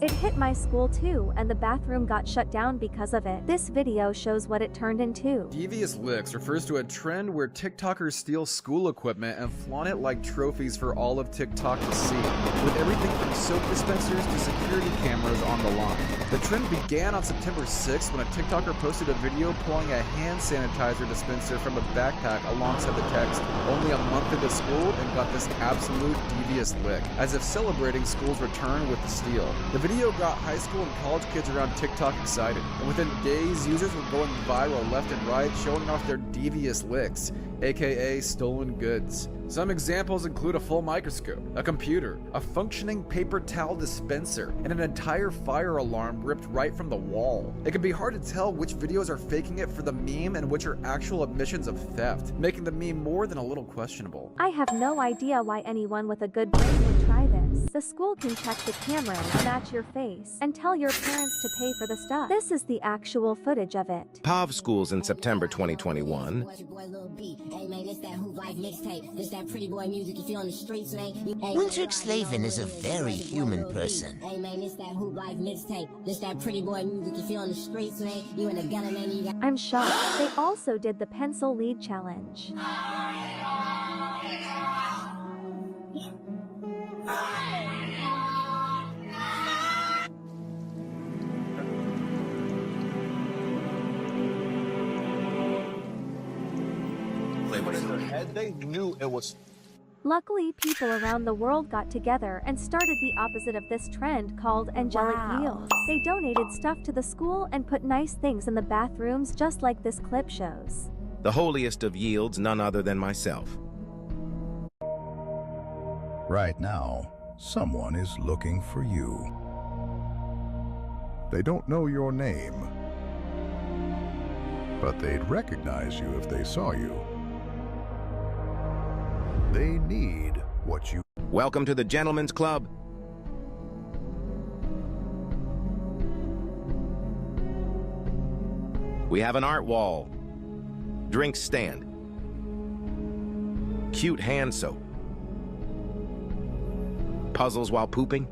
It hit my school too, and the bathroom got shut down because of it. This video shows what it turned into. Devious licks refers to a trend where TikTokers steal school equipment and flaunt it like trophies for all of TikTok to see, with everything from soap dispensers to security cameras on the line. The trend began on September 6th when a TikToker posted a video pulling a hand sanitizer dispenser from a backpack alongside the text, "Only a month into school," and got this absolute devious lick, as if celebrating school's return with the steal. The video got high school and college kids around TikTok excited, and within days, users were going viral left and right, showing off their devious licks, aka stolen goods. Some examples include a full microscope, a computer, a functioning paper towel dispenser, and an entire fire alarm ripped right from the wall. It can be hard to tell which videos are faking it for the meme and which are actual admissions of theft, making the meme more than a little questionable. I have no idea why anyone with a good brain would try this. The school can check the cameras, match your face, and tell your parents to pay for the stuff. This is the actual footage of it. POV schools in September 2021. Winter Slavin is a very human person. I'm shocked. They also did the pencil lead challenge. They knew it was. Luckily, people around the world got together and started the opposite of this trend called angelic yields. They donated stuff to the school and put nice things in the bathrooms, just like this clip shows. The holiest of yields, none other than myself. Right now, someone is looking for you. They don't know your name, but they'd recognize you if they saw you. They need what you... Welcome to the Gentlemen's Club. We have an art wall, drink stand, cute hand soap, puzzles while pooping.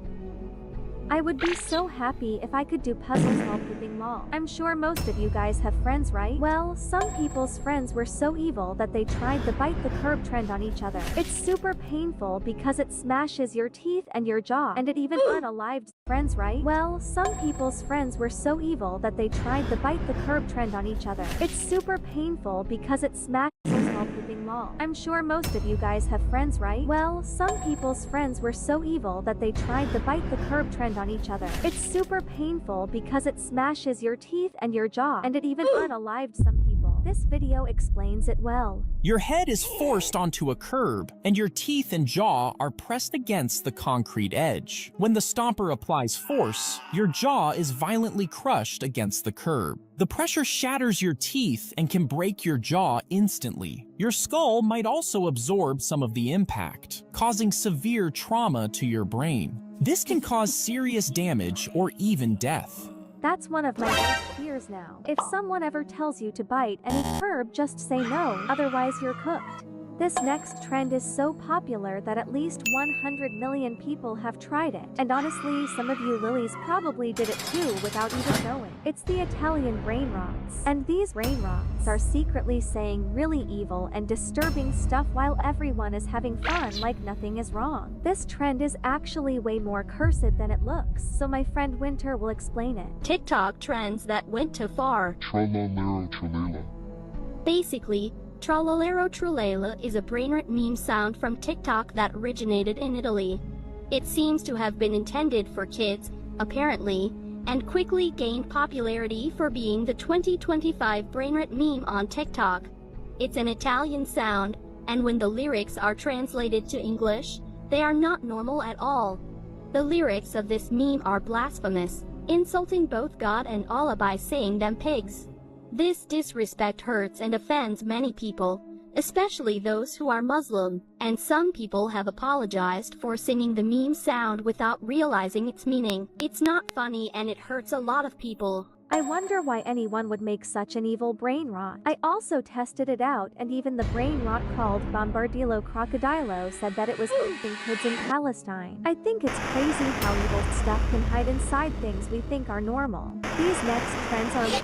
I would be so happy if I could do puzzles while pooping lol. I'm sure most of you guys have friends, right? Well, some people's friends were so evil that they tried the bite the curb trend on each other. It's super painful because it smashes your teeth and your jaw, and it even unalived friends, right? Well, some people's friends were so evil that they tried the bite the curb trend on each other. It's super painful because it smashes while pooping lol. I'm sure most of you guys have friends, right? Well, some people's friends were so evil that they tried the bite the curb trend on each other. It's super painful because it smashes your teeth and your jaw, and it even unalived some people. This video explains it well. Your head is forced onto a curb, and your teeth and jaw are pressed against the concrete edge. When the stomper applies force, your jaw is violently crushed against the curb. The pressure shatters your teeth and can break your jaw instantly. Your skull might also absorb some of the impact, causing severe trauma to your brain. This can cause serious damage or even death. That's one of my worst fears now. If someone ever tells you to bite any curb, just say no, otherwise you're cooked. This next trend is so popular that at least 100 million people have tried it. And honestly, some of you lilies probably did it too without even knowing. It's the Italian brain rots. And these brain rots are secretly saying really evil and disturbing stuff while everyone is having fun like nothing is wrong. This trend is actually way more cursed than it looks, so my friend Winter will explain it. TikTok trends that went too far. Tralalero tralala. Basically, Tralalero Trulala is a brainrot meme sound from TikTok that originated in Italy. It seems to have been intended for kids, apparently, and quickly gained popularity for being the 2025 brainrot meme on TikTok. It's an Italian sound, and when the lyrics are translated to English, they are not normal at all. The lyrics of this meme are blasphemous, insulting both God and Allah by saying them pigs. This disrespect hurts and offends many people, especially those who are Muslim, and some people have apologized for singing the meme sound without realizing its meaning. It's not funny and it hurts a lot of people. I wonder why anyone would make such an evil brain rot. I also tested it out, and even the brain rot called Bombardilo Crocodilo said that it was eating kids in Palestine. I think it's crazy how evil stuff can hide inside things we think are normal. These next trends are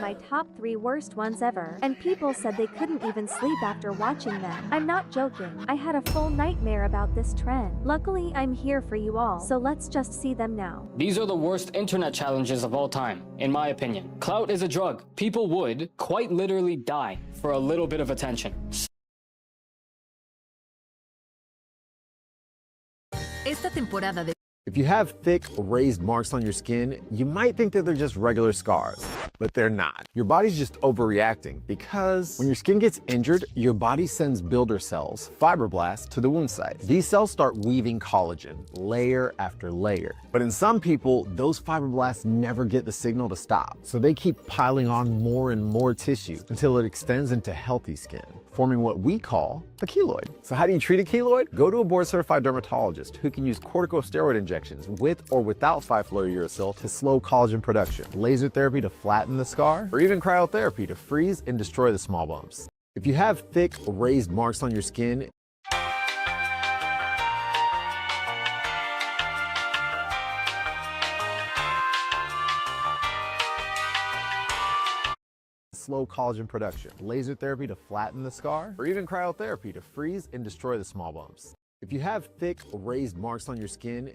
my top 3 worst ones ever, and people said they couldn't even sleep after watching them. I'm not joking. I had a full nightmare about this trend. Luckily, I'm here for you all, so let's just see them now. These are the worst internet challenges of all time, in my opinion. Clout is a drug. People would, quite literally, die for a little bit of attention. Esta temporada de If you have thick, raised marks on your skin, you might think that they're just regular scars, but they're not. Your body's just overreacting because when your skin gets injured, your body sends builder cells, fibroblasts, to the wound site. These cells start weaving collagen, layer after layer. But in some people, those fibroblasts never get the signal to stop, so they keep piling on more and more tissue until it extends into healthy skin, forming what we call a keloid. So how do you treat a keloid? Go to a board-certified dermatologist who can use corticosteroid injections with or without 5-fluorouracil to slow collagen production, laser therapy to flatten the scar, or even cryotherapy to freeze and destroy the small bumps. If you have thick, raised marks on your skin, slow collagen production, laser therapy to flatten the scar, or even cryotherapy to freeze and destroy the small bumps. If you have thick, raised marks on your skin,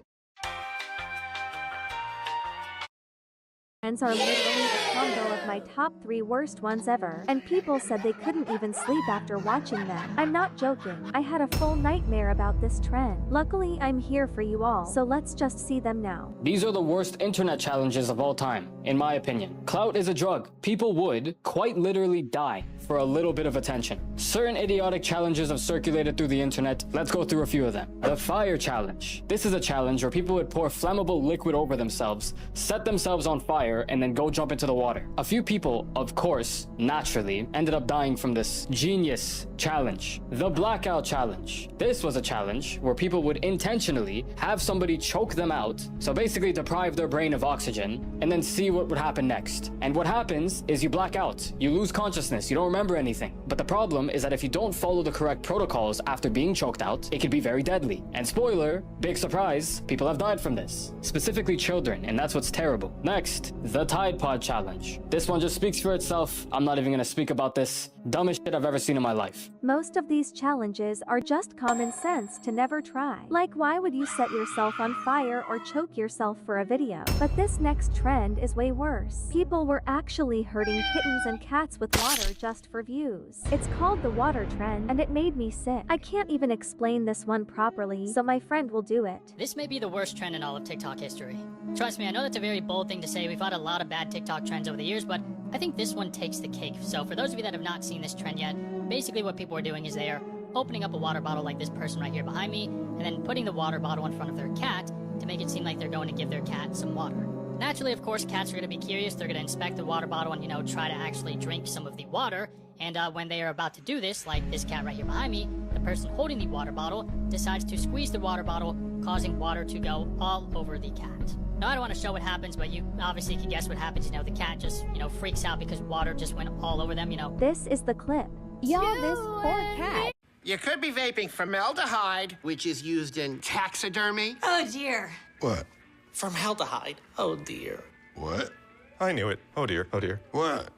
Trends are literally a combo of my top 3 worst ones ever, and people said they couldn't even sleep after watching them. I'm not joking. I had a full nightmare about this trend. Luckily, I'm here for you all, so let's just see them now. These are the worst internet challenges of all time, in my opinion. Clout is a drug. People would, quite literally, die for a little bit of attention. Certain idiotic challenges have circulated through the internet. Let's go through a few of them. The fire challenge. This is a challenge where people would pour flammable liquid over themselves, set themselves on fire, and then go jump into the water. A few people, of course, naturally, ended up dying from this genius challenge. The blackout challenge. This was a challenge where people would intentionally have somebody choke them out, so basically deprive their brain of oxygen, and then see what would happen next. And what happens is you black out. You lose consciousness. You don't remember anything. But the problem is that if you don't follow the correct protocols after being choked out, it can be very deadly. And spoiler, big surprise, people have died from this. Specifically children, and that's what's terrible. Next, the Tide Pod challenge. This one just speaks for itself. I'm not even gonna speak about this. Dumbest shit I've ever seen in my life. Most of these challenges are just common sense to never try. Like, why would you set yourself on fire or choke yourself for a video? But this next trend is way worse. People were actually hurting kittens and cats with water just for views. It's called the water trend, and it made me sick. I can't even explain this one properly, so my friend will do it. This may be the worst trend in all of TikTok history. Trust me, I know that's a very bold thing to say. We've had a lot of bad TikTok trends over the years, but I think this one takes the cake. So for those of you that have not seen this trend yet, basically what people are doing is they are opening up a water bottle like this person right here behind me, and then putting the water bottle in front of their cat to make it seem like they're going to give their cat some water. Naturally, of course, cats are going to be curious. They're going to inspect the water bottle and, you know, try to actually drink some of the water. And when they are about to do this, like this cat right here behind me, the person holding the water bottle decides to squeeze the water bottle, causing water to go all over the cat. Now, I don't want to show what happens, but you obviously can guess what happens. You know, the cat just, you know, freaks out because water just went all over them, you know. This is the clip. Y'all, this poor cat. You could be vaping formaldehyde, which is used in taxidermy. Oh, dear. What? Formaldehyde. Oh, dear. What? I knew it. Oh, dear. Oh, dear. What?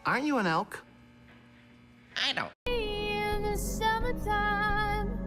Aren't you an elk? I don't. In the summertime,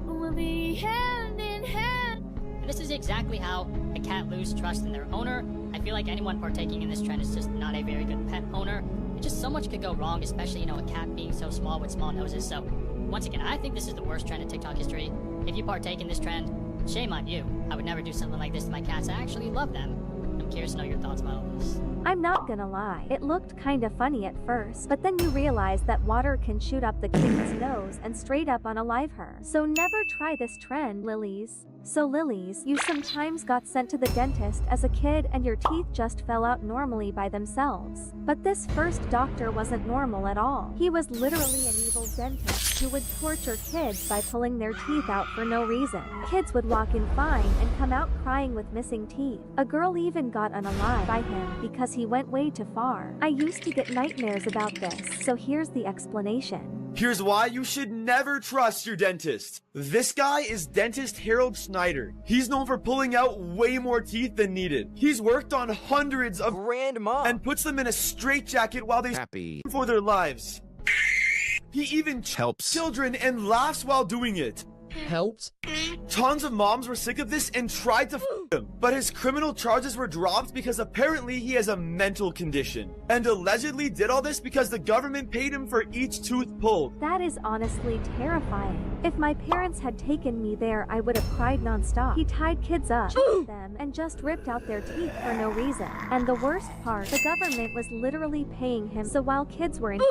we'll be hand in hand. And this is exactly how a cat loses trust in their owner. I feel like anyone partaking in this trend is just not a very good pet owner. And just so much could go wrong, especially, you know, a cat being so small with small noses. So, once again, I think this is the worst trend in TikTok history. If you partake in this trend, shame on you. I would never do something like this to my cats. I actually love them. I'm curious to know your thoughts about all this. I'm not gonna lie, it looked kinda funny at first, but then you realize that water can shoot up the kitten's nose and straight up unalive her. So never try this trend, Lilies. So Lilies, you sometimes got sent to the dentist as a kid and your teeth just fell out normally by themselves. But this first doctor wasn't normal at all. He was literally an evil dentist who would torture kids by pulling their teeth out for no reason. Kids would walk in fine and come out crying with missing teeth. A girl even got unalive by him because he went way too far. I used to get nightmares about this, so here's the explanation. Here's why you should never trust your dentist. This guy is dentist Harold Schneider. He's known for pulling out way more teeth than needed. He's worked on hundreds of grandma and puts them in a straitjacket while they happy for their lives. He even helps children and laughs while doing it. Helps? Tons of moms were sick of this and tried to f him, but his criminal charges were dropped because apparently he has a mental condition, and allegedly did all this because the government paid him for each tooth pulled. That is honestly terrifying. If my parents had taken me there, I would have cried nonstop. He tied kids up, choked them, and just ripped out their teeth for no reason. And the worst part, the government was literally paying him, so while kids were in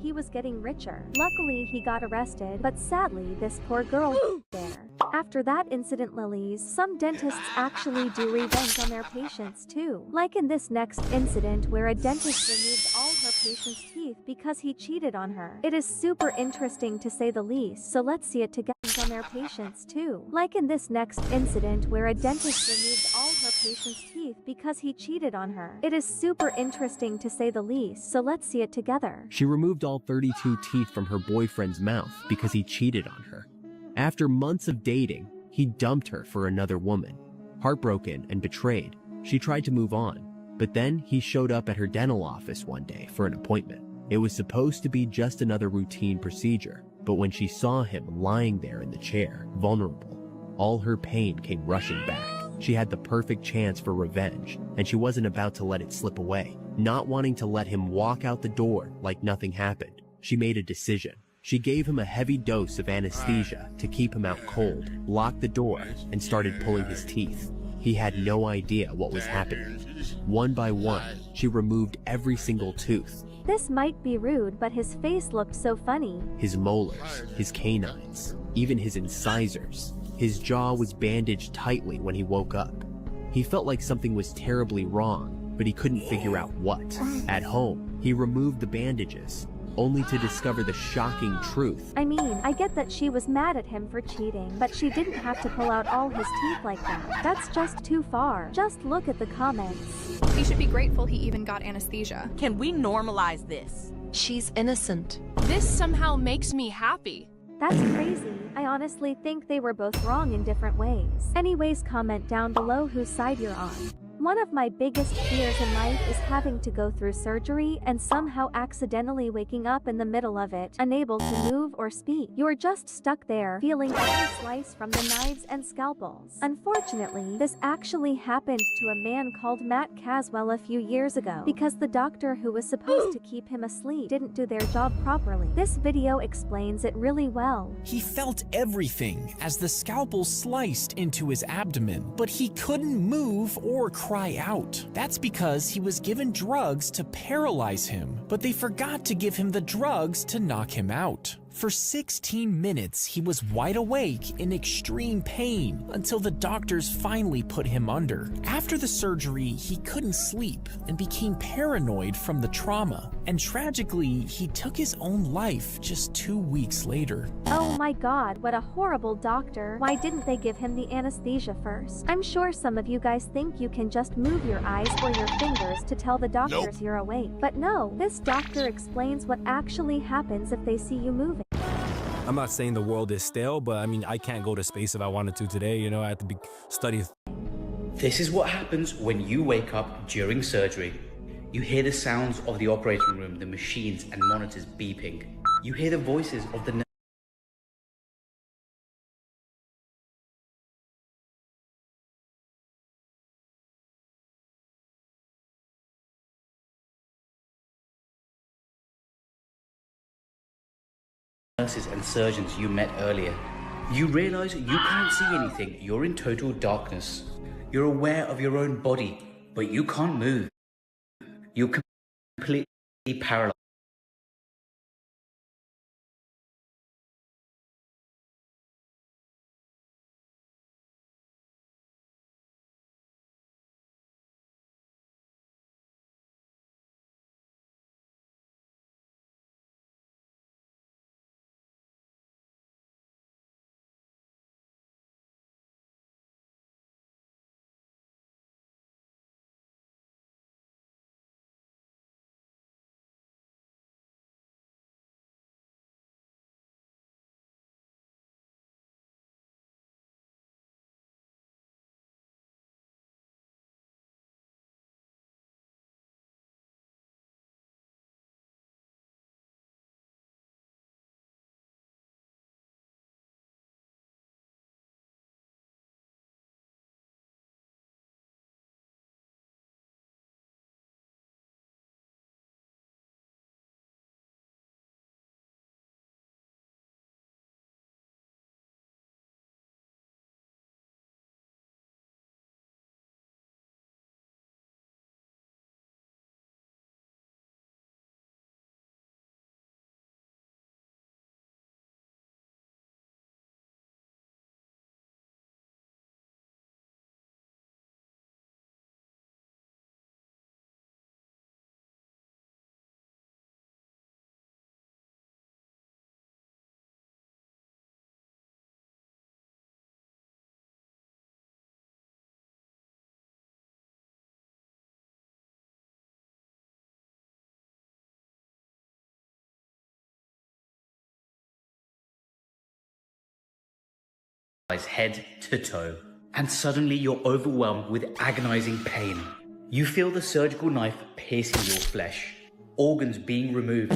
he was getting richer. Luckily, he got arrested, but sadly, this poor girl there. After that incident, Lilies, some dentists actually do revenge on their patients too. Like in this next incident where a dentist removed all her patient's teeth because he cheated on her. It is super interesting to say the least, so let's see it together on their patients too. Like in this next incident where a dentist removed all her patient's teeth because he cheated on her. It is super interesting to say the least, so let's see it together. She removed all 32 teeth from her boyfriend's mouth because he cheated on her. After months of dating, he dumped her for another woman. Heartbroken and betrayed, she tried to move on, but then he showed up at her dental office one day for an appointment. It was supposed to be just another routine procedure, but when she saw him lying there in the chair, vulnerable, all her pain came rushing back. She had the perfect chance for revenge, and she wasn't about to let it slip away. Not wanting to let him walk out the door like nothing happened, she made a decision. She gave him a heavy dose of anesthesia to keep him out cold, locked the door, and started pulling his teeth. He had no idea what was happening. One by one, she removed every single tooth. This might be rude, but his face looked so funny. His molars, his canines, even his incisors. His jaw was bandaged tightly when he woke up. He felt like something was terribly wrong, but he couldn't figure out what. At home, he removed the bandages, only to discover the shocking truth. I mean, I get that she was mad at him for cheating, but she didn't have to pull out all his teeth like that. That's just too far. Just look at the comments. He should be grateful he even got anesthesia. Can we normalize this? She's innocent. This somehow makes me happy. That's crazy. I honestly think they were both wrong in different ways. Anyways, comment down below whose side you're on. One of my biggest fears in life is having to go through surgery and somehow accidentally waking up in the middle of it, unable to move or speak. You're just stuck there, feeling every slice from the knives and scalpels. Unfortunately, this actually happened to a man called Matt Caswell a few years ago, because the doctor who was supposed to keep him asleep didn't do their job properly. This video explains it really well. He felt everything as the scalpel sliced into his abdomen, but he couldn't move or cry out. That's because he was given drugs to paralyze him, but they forgot to give him the drugs to knock him out. For 16 minutes, he was wide awake in extreme pain until the doctors finally put him under. After the surgery, he couldn't sleep and became paranoid from the trauma. And tragically, he took his own life just 2 weeks later. Oh my god, what a horrible doctor. Why didn't they give him the anesthesia first? I'm sure some of you guys think you can just move your eyes or your fingers to tell the doctors you're awake. But no, this doctor explains what actually happens if they see you moving. I'm not saying the world is stale, but I mean, I can't go to space if I wanted to today, you know, I have to study. This is what happens when you wake up during surgery. You hear the sounds of the operating room, the machines and monitors beeping. You hear the voices of the nurses and surgeons you met earlier. You realize you can't see anything. You're in total darkness. You're aware of your own body, but you can't move. You're completely paralyzed. Head to toe, and suddenly you're overwhelmed with agonizing pain. You feel the surgical knife piercing your flesh, organs being removed,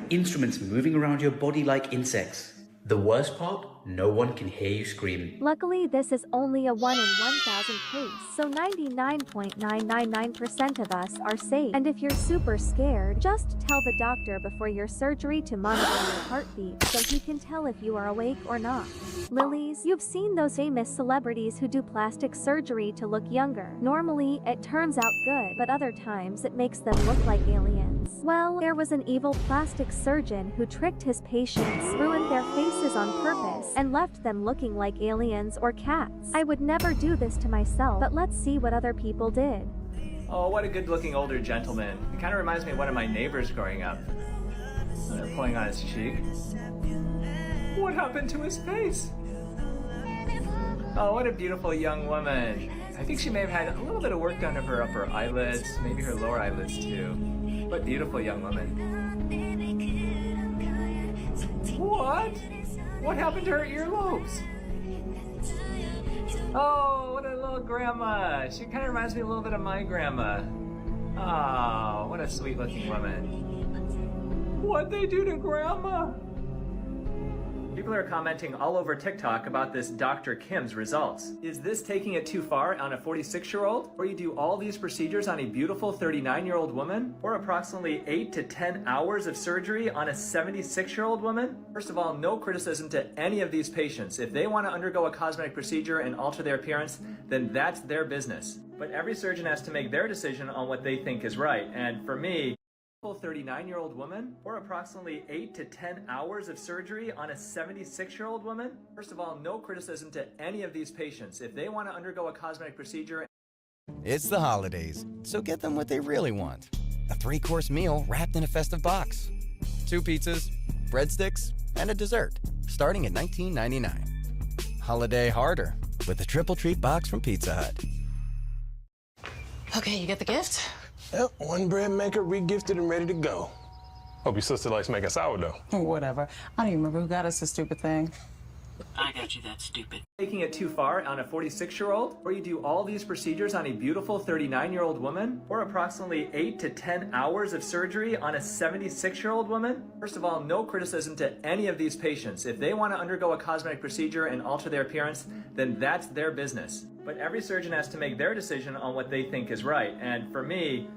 instruments moving around your body like insects. The worst part? No one can hear you scream. Luckily, this is only a 1 in 1,000 case, so 99.999% of us are safe. And if you're super scared, just tell the doctor before your surgery to monitor your heartbeat so he can tell if you are awake or not. Lilies, you've seen those famous celebrities who do plastic surgery to look younger. Normally, it turns out good, but other times it makes them look like aliens. Well, there was an evil plastic surgeon who tricked his patients, ruined their faces on purpose, and left them looking like aliens or cats. I would never do this to myself, but let's see what other people did. Oh, what a good-looking older gentleman. He kind of reminds me of one of my neighbors growing up. They're pulling on his cheek. What happened to his face? Oh, what a beautiful young woman. I think she may have had a little bit of work done to her upper eyelids, maybe her lower eyelids too. What beautiful young woman. What? What happened to her earlobes? Oh, what a little grandma. She kind of reminds me a little bit of my grandma. Oh, what a sweet looking woman. What'd they do to grandma? People are commenting all over TikTok about this Dr. Kim's results. Is this taking it too far on a 46-year-old? Or you do all these procedures on a beautiful 39-year-old woman? Or approximately 8 to 10 hours of surgery on a 76-year-old woman? First of all, no criticism to any of these patients. If they want to undergo a cosmetic procedure and alter their appearance, then that's their business. But every surgeon has to make their decision on what they think is right. And for me, 39-year-old woman, or approximately 8 to 10 hours of surgery on a 76-year-old woman? First of all, no criticism to any of these patients. If they want to undergo a cosmetic procedure... It's the holidays, so get them what they really want. A 3-course meal wrapped in a festive box. 2 pizzas, breadsticks, and a dessert, starting at $19.99. Holiday harder with the Triple Treat Box from Pizza Hut. Okay, you get the gift? Yep, one bread maker re-gifted and ready to go. Hope your sister likes making sourdough. Whatever. I don't even remember who got us this stupid thing. I got you that stupid. Taking it too far on a 46-year-old? Or you do all these procedures on a beautiful 39-year-old woman? Or approximately 8 to 10 hours of surgery on a 76-year-old woman? First of all, no criticism to any of these patients. If they want to undergo a cosmetic procedure and alter their appearance, then that's their business. But every surgeon has to make their decision on what they think is right. And for me,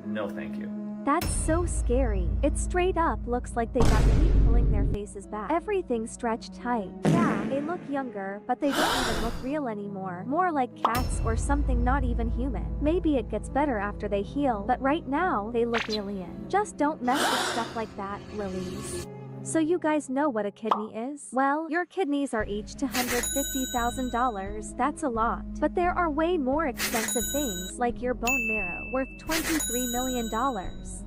no thank you. That's so scary. It straight up looks like they got heat pulling their faces back. Everything's stretched tight. Yeah, they look younger, but they don't even look real anymore. More like cats or something, not even human. Maybe it gets better after they heal, but right now, they look alien. Just don't mess with stuff like that, lilies. So you guys know what a kidney is? Well, your kidneys are each $250,000. That's a lot. But there are way more expensive things like your bone marrow, worth $23 million.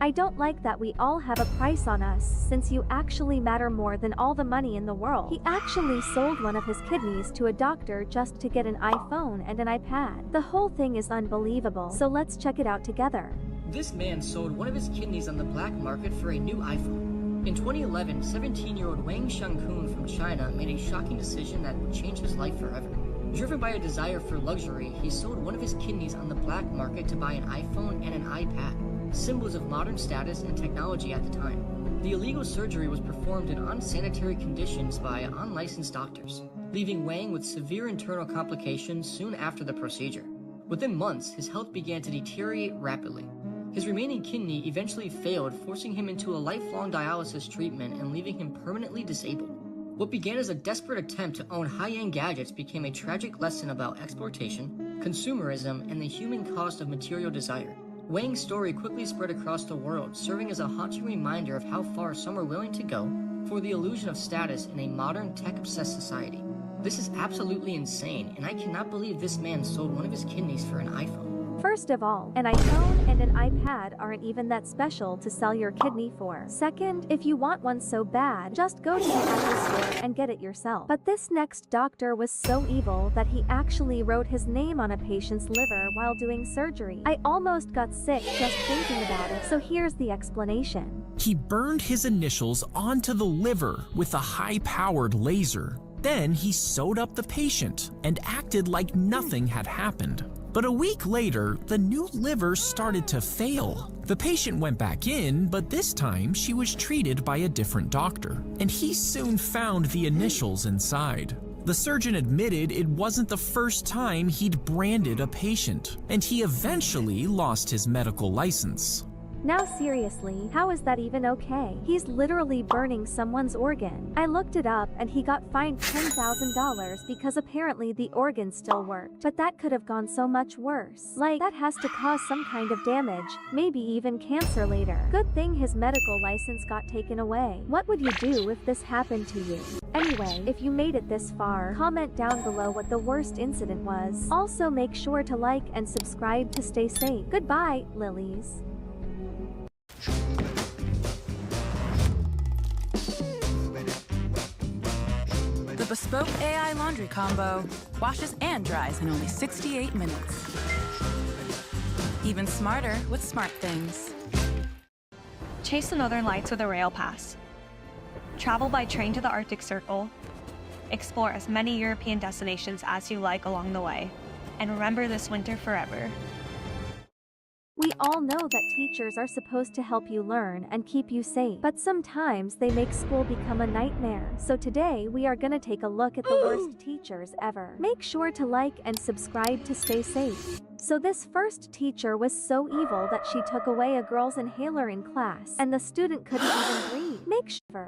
I don't like that we all have a price on us, since you actually matter more than all the money in the world. He actually sold one of his kidneys to a doctor just to get an iPhone and an iPad. The whole thing is unbelievable, so let's check it out together. This man sold one of his kidneys on the black market for a new iPhone. In 2011, 17-year-old Wang Xiangkun from China made a shocking decision that would change his life forever. Driven by a desire for luxury, he sold one of his kidneys on the black market to buy an iPhone and an iPad, symbols of modern status and technology at the time. The illegal surgery was performed in unsanitary conditions by unlicensed doctors, leaving Wang with severe internal complications soon after the procedure. Within months, his health began to deteriorate rapidly. His remaining kidney eventually failed, forcing him into a lifelong dialysis treatment and leaving him permanently disabled. What began as a desperate attempt to own high-end gadgets became a tragic lesson about exploitation, consumerism, and the human cost of material desire. Wang's story quickly spread across the world, serving as a haunting reminder of how far some are willing to go for the illusion of status in a modern, tech-obsessed society. This is absolutely insane, and I cannot believe this man sold one of his kidneys for an iPhone. First of all, an iPhone and an iPad aren't even that special to sell your kidney for. Second, if you want one so bad, just go to the Apple store and get it yourself. But this next doctor was so evil that he actually wrote his name on a patient's liver while doing surgery. I almost got sick just thinking about it, so here's the explanation. He burned his initials onto the liver with a high-powered laser. Then he sewed up the patient and acted like nothing had happened. But a week later, the new liver started to fail. The patient went back in, but this time she was treated by a different doctor, and he soon found the initials inside. The surgeon admitted it wasn't the first time he'd branded a patient, and he eventually lost his medical license. Now seriously, how is that even okay? He's literally burning someone's organ. I looked it up and he got fined $10,000 because apparently the organ still worked. But that could have gone so much worse. Like, that has to cause some kind of damage, maybe even cancer later. Good thing his medical license got taken away. What would you do if this happened to you? Anyway, if you made it this far, comment down below what the worst incident was. Also make sure to like and subscribe to stay safe. Goodbye, lilies. The Bespoke AI Laundry Combo washes and dries in only 68 minutes. Even smarter with SmartThings. Chase the Northern Lights with a rail pass. Travel by train to the Arctic Circle. Explore as many European destinations as you like along the way. And remember this winter forever. We all know that teachers are supposed to help you learn and keep you safe, but sometimes they make school become a nightmare. So today we are gonna take a look at the worst teachers ever. Make sure to like and subscribe to stay safe. So this first teacher was so evil that she took away a girl's inhaler in class, and the student couldn't even breathe.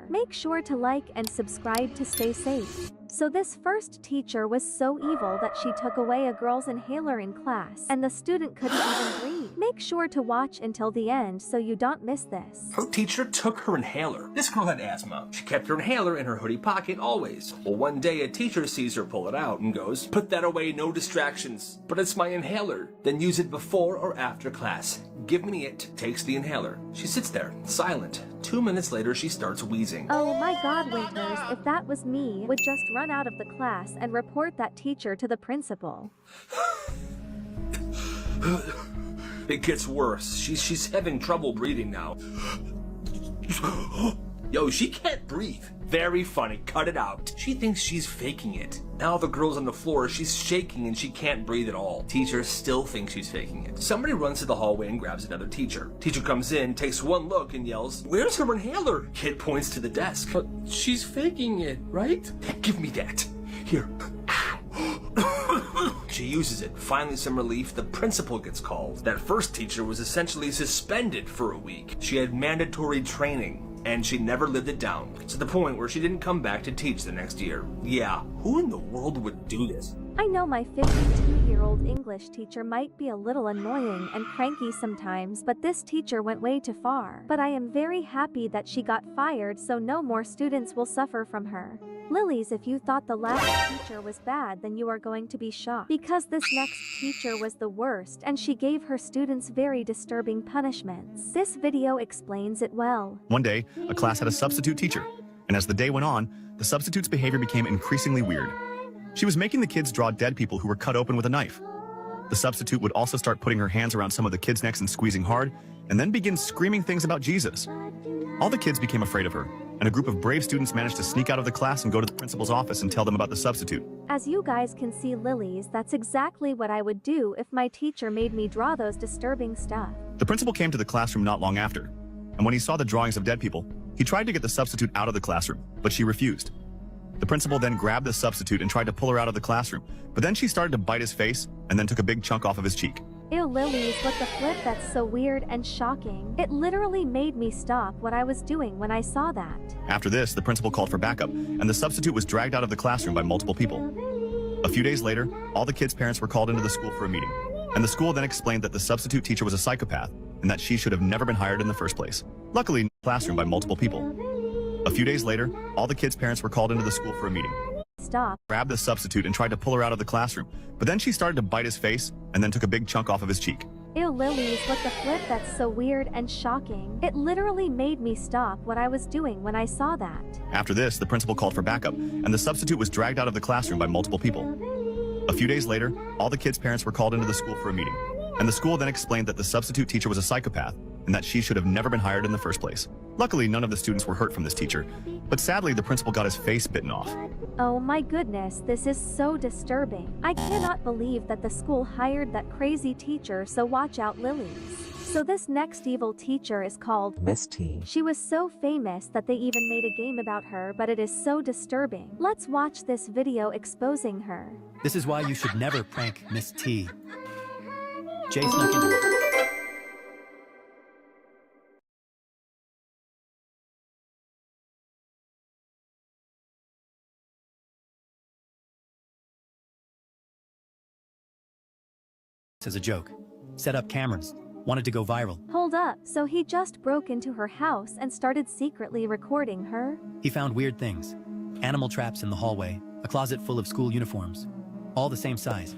Make sure to like and subscribe to stay safe. So this first teacher was so evil that she took away a girl's inhaler in class, and the student couldn't even breathe. Make sure to watch until the end so you don't miss this. Her teacher took her inhaler. This girl had asthma. She kept her inhaler in her hoodie pocket always. Well, one day a teacher sees her pull it out and goes, "Put that away, no distractions." "But it's my inhaler." "Then use it before or after class." "Give me it." Takes the inhaler. She sits there, silent. 2 minutes later, she starts wheezing. Oh my God, Winters, if that was me, would just run out of the class and report that teacher to the principal. It gets worse. She's having trouble breathing now. Yo, she can't breathe. Very funny. Cut it out. She thinks she's faking it. Now the girl's on the floor. She's shaking and she can't breathe at all. Teacher still thinks she's faking it. Somebody runs to the hallway and grabs another teacher. Teacher comes in, takes one look and yells, "Where's her inhaler?" Kid points to the desk. "But she's faking it, right?" "Give me that. Here." She uses it. Finally some relief, the principal gets called. That first teacher was essentially suspended for a week. She had mandatory training, and she never lived it down, to the point where she didn't come back to teach the next year. Yeah, who in the world would do this? I know my 52-year-old English teacher might be a little annoying and cranky sometimes, but this teacher went way too far. But I am very happy that she got fired so no more students will suffer from her. Lilies, if you thought the last teacher was bad, then you are going to be shocked. Because this next teacher was the worst and she gave her students very disturbing punishments. This video explains it well. One day, a class had a substitute teacher, and as the day went on, the substitute's behavior became increasingly weird. She was making the kids draw dead people who were cut open with a knife. The substitute would also start putting her hands around some of the kids' necks and squeezing hard, and then begin screaming things about Jesus. All the kids became afraid of her, and a group of brave students managed to sneak out of the class and go to the principal's office and tell them about the substitute. As you guys can see, Lilies, that's exactly what I would do if my teacher made me draw those disturbing stuff. The principal came to the classroom not long after, and when he saw the drawings of dead people, he tried to get the substitute out of the classroom, but she refused. The principal then grabbed the substitute and tried to pull her out of the classroom, but then she started to bite his face and then took a big chunk off of his cheek. Ew, Lilies, what the flip? That's so weird and shocking. It literally made me stop what I was doing when I saw that. After this, the principal called for backup, and the substitute was dragged out of the classroom by multiple people. A few days later, all the kids' parents were called into the school for a meeting, and the school then explained that the substitute teacher was a psychopath and that she should have never been hired in the first place. Luckily, classroom by multiple people. A few days later, all the kids' parents were called into the school for a meeting. Stop. Grabbed the substitute and tried to pull her out of the classroom, but then she started to bite his face and then took a big chunk off of his cheek. Ew, Lilies, what the flip? That's so weird and shocking. It literally made me stop what I was doing when I saw that. After this, the principal called for backup, and the substitute was dragged out of the classroom by multiple people. A few days later, all the kids' parents were called into the school for a meeting, and the school then explained that the substitute teacher was a psychopath and that she should have never been hired in the first place. Luckily, none of the students were hurt from this teacher, but sadly, the principal got his face bitten off. Oh my goodness, this is so disturbing. I cannot believe that the school hired that crazy teacher, so watch out, Lilies. So this next evil teacher is called Miss T. She was so famous that they even made a game about her, but it is so disturbing. Let's watch this video exposing her. This is why you should never prank Miss T. Jay snuck into it. As a joke. Set up cameras. Wanted to go viral. Hold up, so he just broke into her house and started secretly recording her? He found weird things. Animal traps in the hallway, a closet full of school uniforms, all the same size.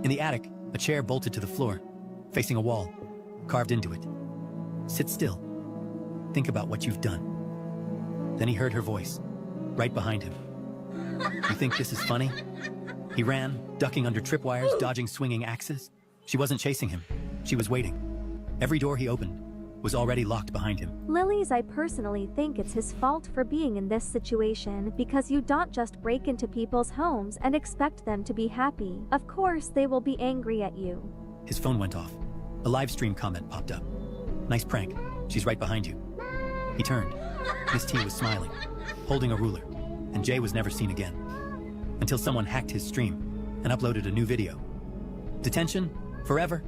In the attic, a chair bolted to the floor, facing a wall, carved into it. Sit still. Think about what you've done. Then he heard her voice, right behind him. You think this is funny? He ran, ducking under tripwires, dodging swinging axes. She wasn't chasing him. She was waiting. Every door he opened was already locked behind him. Lilies, I personally think it's his fault for being in this situation, because you don't just break into people's homes and expect them to be happy. Of course, they will be angry at you. His phone went off. A live stream comment popped up. Nice prank. She's right behind you. He turned. Miss T was smiling, holding a ruler, and Jay was never seen again. Until someone hacked his stream and uploaded a new video. Detention? Forever?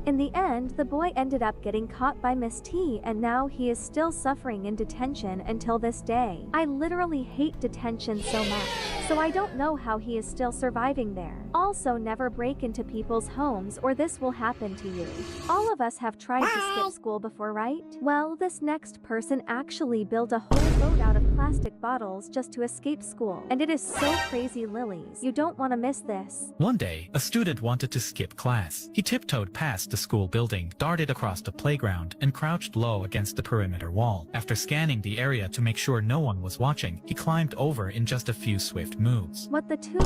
In the end, the boy ended up getting caught by Miss T, and now he is still suffering in detention until this day. I literally hate detention so much, so I don't know how he is still surviving there. Also, never break into people's homes or this will happen to you. All of us have tried to skip school before, right? Well, this next person actually built a whole boat out of plastic bottles just to escape school, and it is so crazy, Lilies. You don't want to miss this. One day, a student wanted to skip class. He tiptoed past the school building, darted across the playground, and crouched low against the perimeter wall. After scanning the area to make sure no one was watching, he climbed over in just a few swift moves. What the toom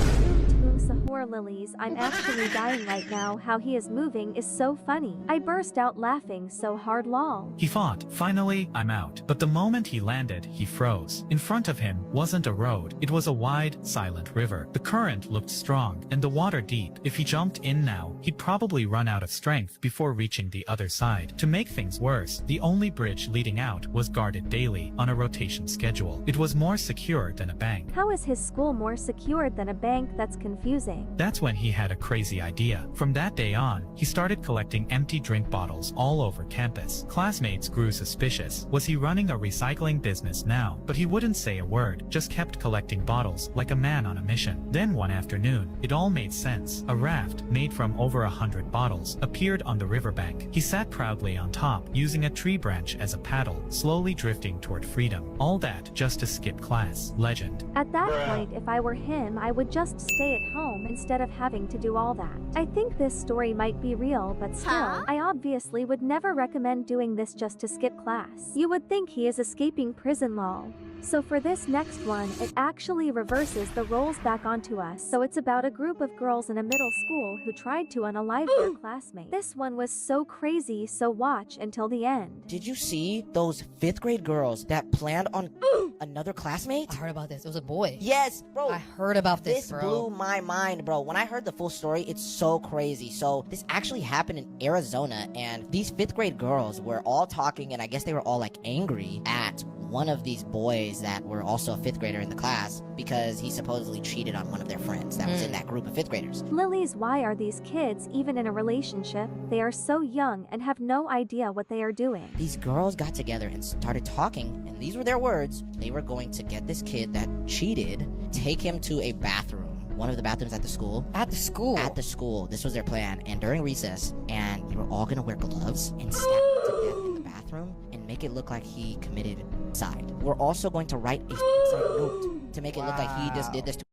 Sahur, Lilies, I'm actually dying right now. How he is moving is so funny. I burst out laughing so hard, lol. He fought. Finally, I'm out. But the moment he landed, he froze. In front of him wasn't a road. It was a wide, silent river. The current looked strong, and the water deep. If he jumped in now, he'd probably run out of strength. knife before reaching the other side. To make things worse, the only bridge leading out was guarded daily on a rotation schedule. It was more secure than a bank. How is his school more secured than a bank? That's confusing. That's when he had a crazy idea. From that day on, he started collecting empty drink bottles all over campus. Classmates grew suspicious. Was he running a recycling business now? But he wouldn't say a word, just kept collecting bottles like a man on a mission. Then one afternoon, it all made sense. A raft, made from over 100 bottles, appeared on the riverbank. He sat proudly on top, using a tree branch as a paddle, slowly drifting toward freedom. All that just to skip class. Legend. At that point, if I were him, I would just stay at home instead of having to do all that. I think this story might be real, but still, I obviously would never recommend doing this just to skip class. You would think he is escaping prison lol. So for this next one, it actually reverses the roles back onto us. So it's about a group of girls in a middle school who tried to unalive their classmate. This one was so crazy, so watch until the end. Did you see those 5th grade girls that planned on another classmate? I heard about this. It was a boy. Yes, bro. I heard about this, bro. This blew my mind, bro. When I heard the full story, it's so crazy. So this actually happened in Arizona, and these 5th grade girls were all talking, and I guess they were all like angry at one of these boys that were also a 5th grader in the class because he supposedly cheated on one of their friends that was in that group of 5th graders. Lilies, why are these kids even in a relationship? They are so young and have no idea what they are doing. These girls got together and started talking, and these were their words. They were going to get this kid that cheated, take him to a bathroom. One of the bathrooms at the school. At the school? At the school. This was their plan. And during recess, and they were all gonna wear gloves and stab him to death in the bathroom and make it look like he committed suicide. We're also going to write a suicide note to make it look like he just did this to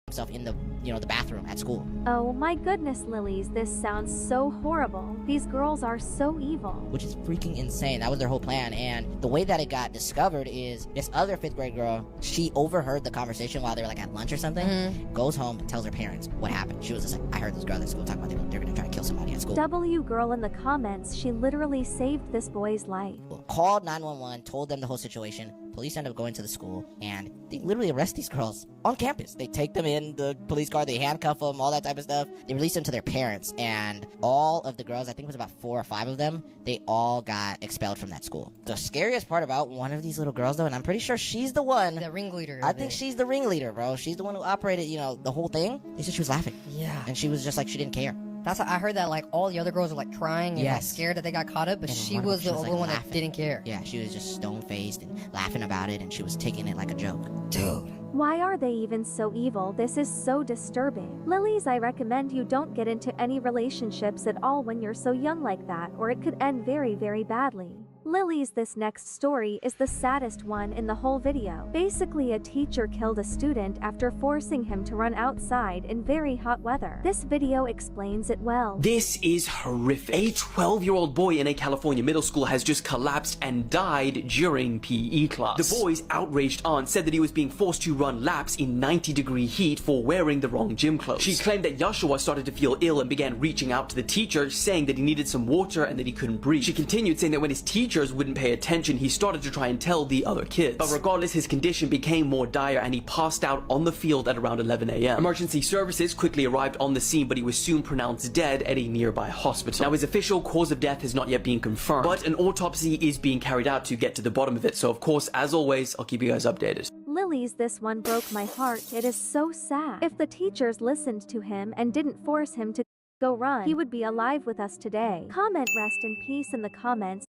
himself in the, the bathroom at school. Oh my goodness, Lilies, this sounds so horrible. These girls are so evil. Which is freaking insane. That was their whole plan, and the way that it got discovered is this other 5th grade girl, she overheard the conversation while they were like at lunch or something, goes home and tells her parents what happened. She was just like, I heard this girl at school talking about they're gonna try to kill somebody at school. W girl in the comments, she literally saved this boy's life. Called 911, told them the whole situation. Police end up going to the school, and they literally arrest these girls on campus. They take them in the police car, they handcuff them, all that type of stuff. They release them to their parents, and all of the girls, I think it was about 4 or 5 of them, they all got expelled from that school. The scariest part about one of these little girls, though, and I'm pretty sure she's the one. The ringleader. I think she's the ringleader, bro. She's the one who operated, the whole thing. They said she was laughing. Yeah. And she was just like, she didn't care. That's I heard that like all the other girls were like crying and like scared that they got caught up, but she was the only one that didn't care. Yeah, she was just stone-faced and laughing about it, and she was taking it like a joke. Dude. Why are they even so evil? This is so disturbing. Lilies, I recommend you don't get into any relationships at all when you're so young like that, or it could end very, very badly. Lilies, this next story is the saddest one in the whole video. Basically, a teacher killed a student after forcing him to run outside in very hot weather. This video explains it well. This is horrific. A 12-year-old boy in a California middle school has just collapsed and died during PE class. The boy's outraged aunt said that he was being forced to run laps in 90-degree heat for wearing the wrong gym clothes. She claimed that Joshua started to feel ill and began reaching out to the teacher, saying that he needed some water and that he couldn't breathe. She continued saying that when his teachers wouldn't pay attention, he started to try and tell the other kids. But regardless, his condition became more dire and he passed out on the field at around 11 a.m. Emergency services quickly arrived on the scene, but he was soon pronounced dead at a nearby hospital. Now, his official cause of death has not yet been confirmed, but an autopsy is being carried out to get to the bottom of it. So, of course, as always, I'll keep you guys updated. Lilies, this one broke my heart. It is so sad. If the teachers listened to him and didn't force him to go run, he would be alive with us today. Comment rest in peace in the comments.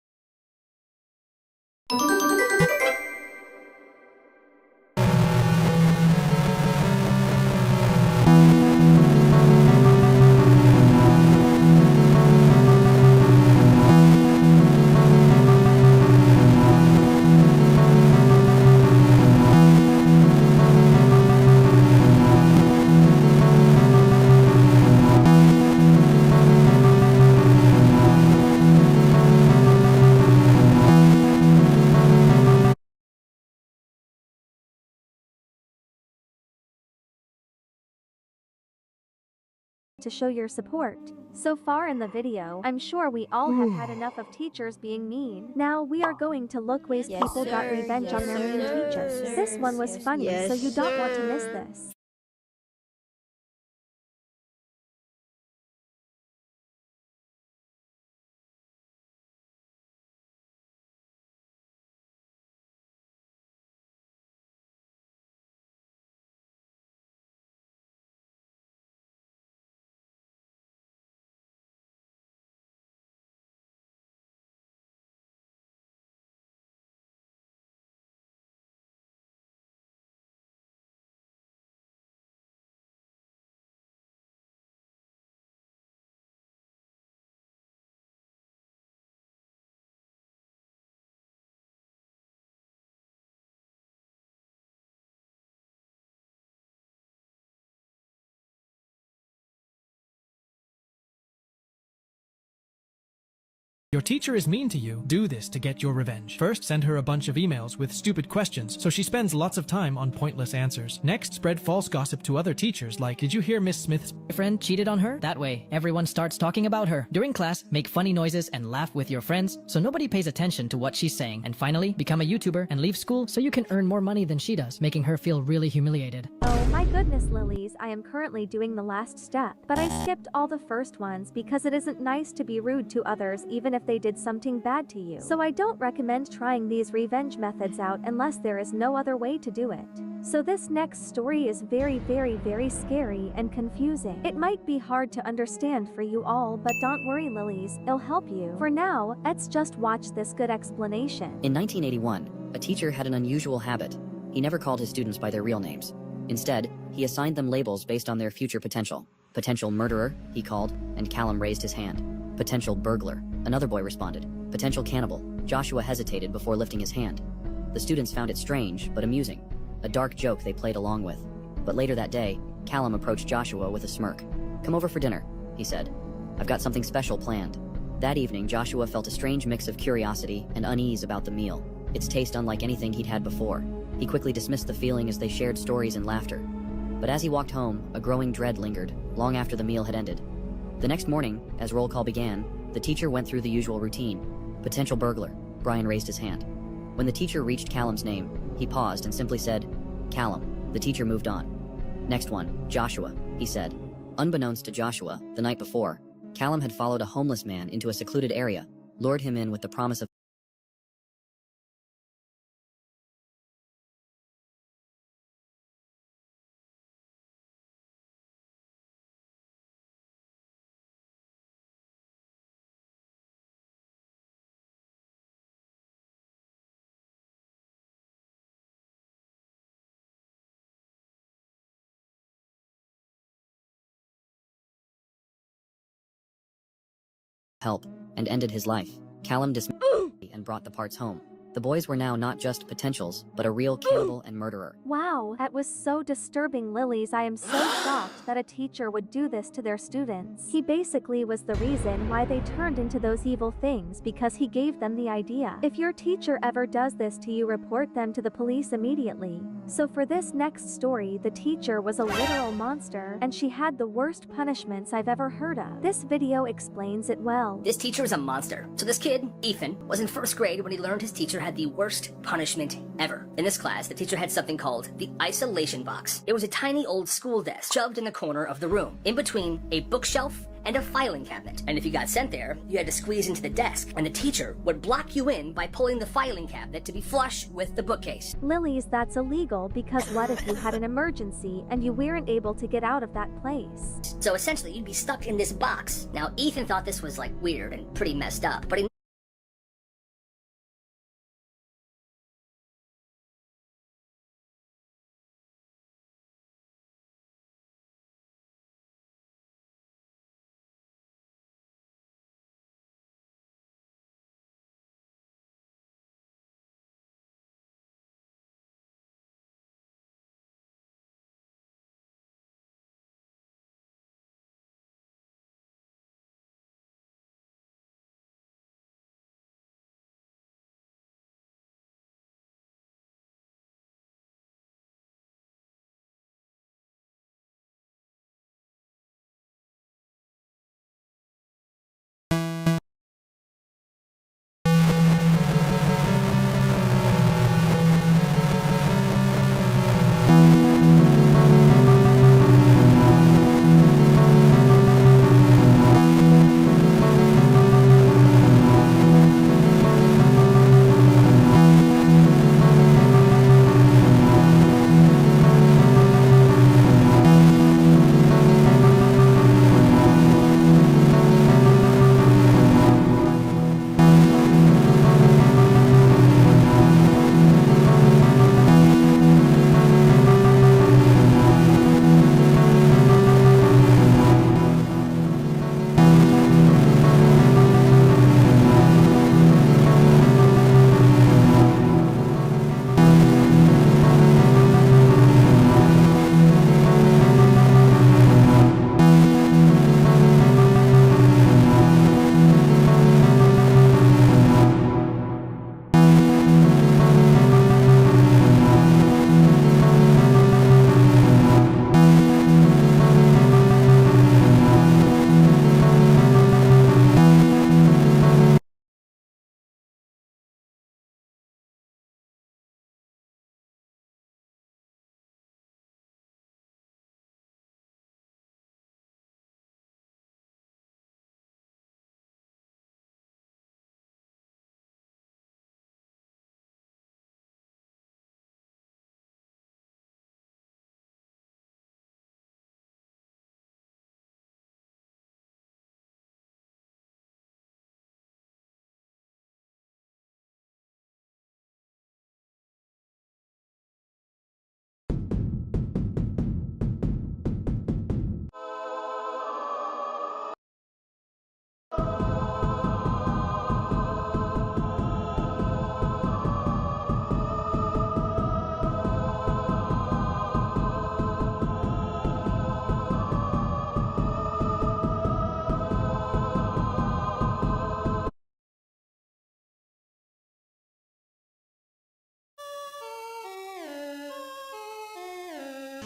to show your support. So far in the video, I'm sure we all have had enough of teachers being mean. Now we are going to look ways people got revenge on their mean teachers. This one was funny, so you don't want to miss this. Your teacher is mean to you. Do this to get your revenge. First, send her a bunch of emails with stupid questions, so she spends lots of time on pointless answers. Next, spread false gossip to other teachers like, did you hear Miss Smith's friend cheated on her? That way, everyone starts talking about her. During class, make funny noises and laugh with your friends so nobody pays attention to what she's saying. And finally, become a YouTuber and leave school so you can earn more money than she does, making her feel really humiliated. Oh my goodness, Lilies, I am currently doing the last step, but I skipped all the first ones because it isn't nice to be rude to others even if they did something bad to you. So I don't recommend trying these revenge methods out unless there is no other way to do it. So this next story is very scary and confusing. It might be hard to understand for you all, but don't worry, Lilies, it'll help you. For now, let's just watch this good explanation. In 1981, a teacher had an unusual habit. He never called his students by their real names. Instead, he assigned them labels based on their future potential. Potential murderer, he called, and Callum raised his hand. Potential burglar, another boy responded. Potential cannibal, Joshua hesitated before lifting his hand. The students found it strange, but amusing. A dark joke they played along with. But later that day, Callum approached Joshua with a smirk. "Come over for dinner," he said. "I've got something special planned." That evening, Joshua felt a strange mix of curiosity and unease about the meal, its taste unlike anything he'd had before. He quickly dismissed the feeling as they shared stories and laughter. But as he walked home, a growing dread lingered, long after the meal had ended. The next morning, as roll call began, the teacher went through the usual routine. Potential burglar, Brian raised his hand. When the teacher reached Callum's name, he paused and simply said, "Callum." The teacher moved on. "Next one, Joshua," he said. Unbeknownst to Joshua, the night before, Callum had followed a homeless man into a secluded area, lured him in with the promise of help, and ended his life. Callum dismissed and brought the parts home. The boys were now not just potentials, but a real cannibal and murderer. Wow, that was so disturbing, Lilies. I am so shocked that a teacher would do this to their students. He basically was the reason why they turned into those evil things because he gave them the idea. If your teacher ever does this to you, report them to the police immediately. So for this next story, the teacher was a literal monster, and she had the worst punishments I've ever heard of. This video explains it well. This teacher was a monster. So this kid, Ethan, was in first grade when he learned his teacher had the worst punishment ever. In this class, the teacher had something called the isolation box. It was a tiny old school desk shoved in the corner of the room, in between a bookshelf and a filing cabinet. And if you got sent there, you had to squeeze into the desk, and the teacher would block you in by pulling the filing cabinet to be flush with the bookcase. Lilies, that's illegal because what if you had an emergency and you weren't able to get out of that place? So essentially, you'd be stuck in this box. Now, Ethan thought this was like weird and pretty messed up, but he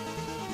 Bye.